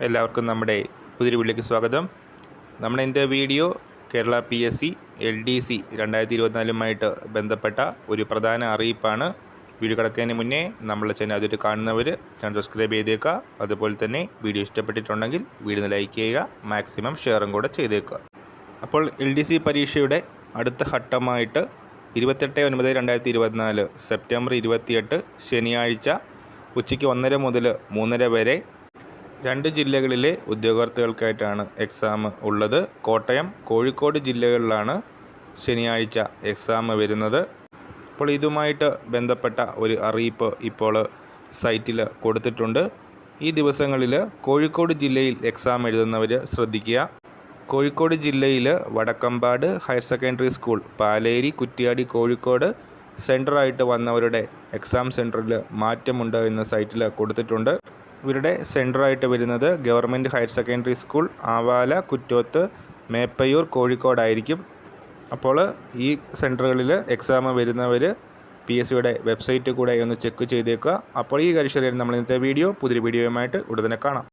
എല്ലാവർക്കും നമ്മുടെ പുതിയൊരു വീഡിയോയ്ക്ക് സ്വാഗതം. നമ്മുടെ ഇന്നത്തെ വീഡിയോ കേരള PSC LDC 2024 ബന്ധപ്പെട്ട ഒരു പ്രധാന അറിയിപ്പാണ്. വീഡിയോ കിടക്കുന്നതിന് മുന്നേ നമ്മുടെ ചാനൽ ആദ്യമായിട്ട് കാണുന്നവർ ചാനൽ സബ്സ്ക്രൈബ് ചെയ്തേക്കുക. അതുപോലെ തന്നെ വീഡിയോ ഇഷ്ടപ്പെട്ടിട്ടുണ്ടെങ്കിൽ വീഡിയോ ലൈക്ക് ചെയ്യുക, മാക്സിമം ഷെയറും കൂടെ ചെയ്തേക്കുക. അപ്പോൾ LDC പരീക്ഷയുടെ അടുത്ത ഘട്ടമായിട്ട് 28/9/2024 സെപ്റ്റംബർ 28 ശനിയാഴ്ച ഉച്ചയ്ക്ക് 1:30 മുതൽ 3:30 വരെ 2 ജില്ലകളിലെ ഉദ്യോഗാർത്ഥികൾക്കായിട്ടാണ് എക്സാം ഉള്ളത്. കോട്ടയം, കോഴിക്കോട് ജില്ലകളിലാണ് ശനിയാഴ്ച എക്സാം വരുന്നത്. അപ്പോൾ ഇതുമായിട്ട് ബന്ധപ്പെട്ട ഒരു അറിയിപ്പ് ഇപ്പോൾ സൈറ്റിൽ കൊടുത്തിട്ടുണ്ട്. ഈ ദിവസങ്ങളിൽ കോഴിക്കോട് ജില്ലയിൽ എക്സാം എഴുതുന്നവർ ശ്രദ്ധിക്കുക. കോഴിക്കോട് ജില്ലയിൽ Vadakkambad higher secondary school, Paleri, Kuttiady, Kozhikode സെൻറ്ററായിട്ട് വന്നവരുടെ എക്സാം സെൻറ്ററിൽ മാറ്റമുണ്ട് എന്ന് സൈറ്റിൽ കൊടുത്തിട്ടുണ്ട്. ഇവരുടെ സെൻറ്ററായിട്ട് വരുന്നത് government higher secondary school, Avala, Kuttoth, Meppayur, കോഴിക്കോടായിരിക്കും. അപ്പോൾ ഈ സെൻറ്ററുകളിൽ എക്സാം വരുന്നവർ PSCയുടെ വെബ്സൈറ്റ് കൂടെ ഒന്ന് ചെക്ക് ചെയ്തേക്കുക. അപ്പോൾ ഈ കാര്യം നമ്മൾ ഇന്നത്തെ വീഡിയോ പുതിയൊരു വീഡിയോയുമായിട്ട് ഉടനെ കാണാം.